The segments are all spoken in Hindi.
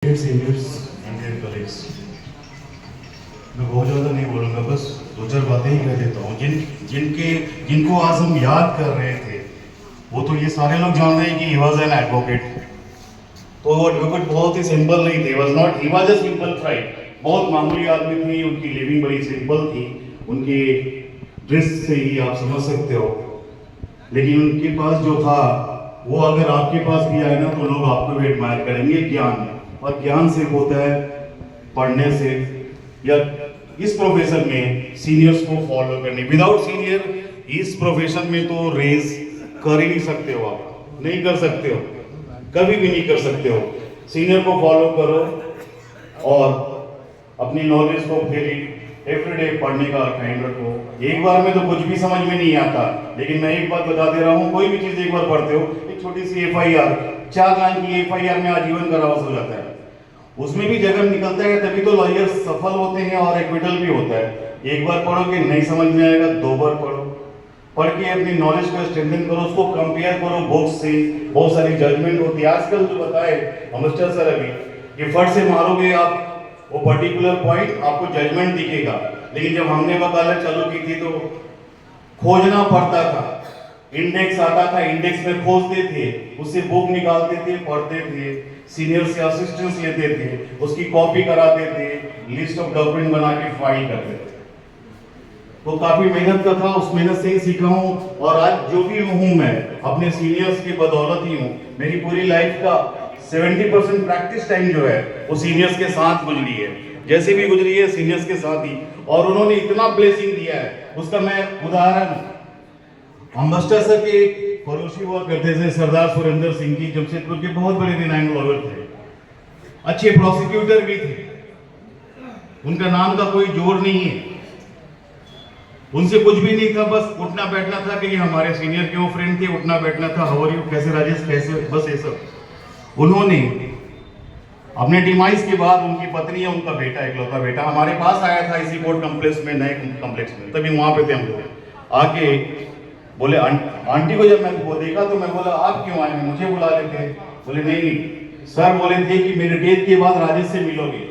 सीनियर्स एंड डियर कलीग्स, मैं बहुत ज़्यादा नहीं बोलूँगा, बस दो चार बातें ही कह देता हूँ। जिनको आज हम याद कर रहे थे, वो तो ये सारे लोग जान रहे हैं कि ही वॉज एन एडवोकेट। तो वो एडवोकेट बहुत ही सिंपल नहीं थे, he was a simple fry. बहुत मामूली आदमी थे, उनकी लिविंग बड़ी सिंपल थी, उनके ड्रेस से ही आप समझ सकते हो। लेकिन उनके पास जो था वो अगर आपके पास भी आए ना तो लोग आपको भी एडमायर करेंगे। ज्ञान, और ज्ञान सिर्फ होता है पढ़ने से या इस प्रोफेशन में सीनियर्स को फॉलो करने। विदाउट सीनियर इस प्रोफेशन में तो रेज कर ही नहीं सकते हो, आप नहीं कर सकते हो, कभी भी नहीं कर सकते हो। सीनियर को फॉलो करो और अपनी नॉलेज को डेली एवरीडे पढ़ने का टाइम रखो। एक बार में तो कुछ भी समझ में नहीं आता, लेकिन मैं एक बात बता दे रहा हूँ, कोई भी चीज एक बार पढ़ते हो, एक छोटी सी FIR, 4 लाइन की FIR में आजीवन कारावास हो जाता है। उसमें भी जगह निकलता है, तभी तो लॉयर सफल होते हैं और एक्विटल भी होता है। एक बार पढ़ोगे नहीं समझ में आएगा, 2 बार पढ़ो, पढ़ के अपनी नॉलेज को स्ट्रेंथन करो, उसको कंपेयर करो बुक्स से। बहुत सारी जजमेंट होती है आजकल, जो बताए अमस्टर सर अभी, कि फट से मारोगे आप वो पर्टिकुलर पॉइंट, आपको जजमेंट दिखेगा। लेकिन जब हमने वकालत चालू की थी तो खोजना पड़ता था, इंडेक्स आता था, इंडेक्स में खोजते थे, उससे बुक निकालते थे, पढ़ते थे, सीनियर से असिस्टेंस लेते थे, उसकी कॉपी कराते थे, लिस्ट ऑफ डॉक्यूमेंट बना के फाइल करते थे। तो काफी मेहनत का था, उस मेहनत से ही सीखा हूँ। और आज जो भी हूँ मैं अपने सीनियर्स की बदौलत ही हूँ। मेरी पूरी लाइफ का 70% प्रैक्टिस टाइम जो है वो सीनियर्स के साथ गुजरी है, जैसे भी गुजरी है सीनियर्स के साथ ही। और उन्होंने इतना ब्लेसिंग दिया है, उसका मैं उदाहरण, अम्बस्टर सर के पड़ोसी हुआ करते थे सरदार सुरेंद्र सिंह जी, जमशेदपुर के बहुत बड़े रिनाइंड लॉयर थे, अच्छे प्रोसिक्यूटर भी थे, उनका नाम का कोई जोर नहीं है, उनसे कुछ भी नहीं था, बस उठना बैठना था कि ये हमारे सीनियर के वो फ्रेंड थे, उठना बैठना था, हाउ आर यू, कैसे राजेश, कैसे, बस ये सब। उन्होंने अपने डिमाइस के बाद उनकी पत्नी या उनका बेटा, इकलौता बेटा हमारे पास आया था इसी कोर्ट कॉम्प्लेक्स में, नए कॉम्प्लेक्स में, तभी वहां पे थे हम लोग। आके बोले आंटी को, जब मैं वो देखा तो मैं बोला आप क्यों आए हैं, मुझे बुला लेते। बोले नहीं सर, बोले थे कि मेरे डेथ के बाद राजेश से मिलोगे।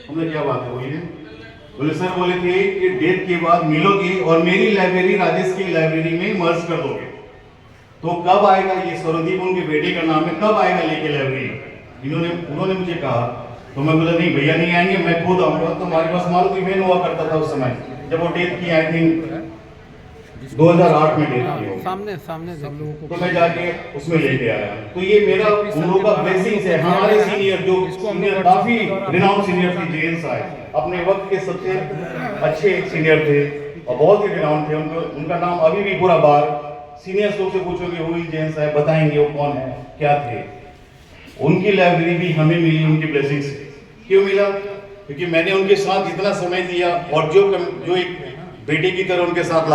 हमने क्या बात है बोलिए। बोले सर, बोले थे कि डेथ के बाद मिलोगे और मेरी लाइब्रेरी राजेश की लाइब्रेरी में मर्ज कर दोगे। तो कब आएगा ये, सौरदीप उनके बेटे का नाम है, कब आएगा लेके लाइब्रेरी। उन्होंने मुझे कहा, तो मैं बोला नहीं भैया नहीं आएंगे, मैं खुद आऊंगा। तो हमारे पास मारुति वैन हुआ करता था उस समय, जब वो डेथ की, आई थिंक 2008 में डेथ की हो। सामने तो मैं जाके उसमें लेके आया। तो ये मेरा उन लोगों का ब्लेसिंग्स है। हमारे सीनियर जो सीनियर, काफी रिनाउंड सीनियर थे, जेएन साहब अपने वक्त के सबसे अच्छे सीनियर थे और बहुत ही रिनाउंड थे। उनका नाम अभी भी पूरा बार सीनियर्स लोग से पूछोगे हुई जेएन साहब, बताएंगे वो कौन है, क्या थे। उनकी लाइब्रेरी भी हमें मिली उनकी ब्लेसिंग से। क्यों मिला? क्योंकि मैंने उनके साथ इतना समय दिया और जो एक बेटे की तरह उनके साथ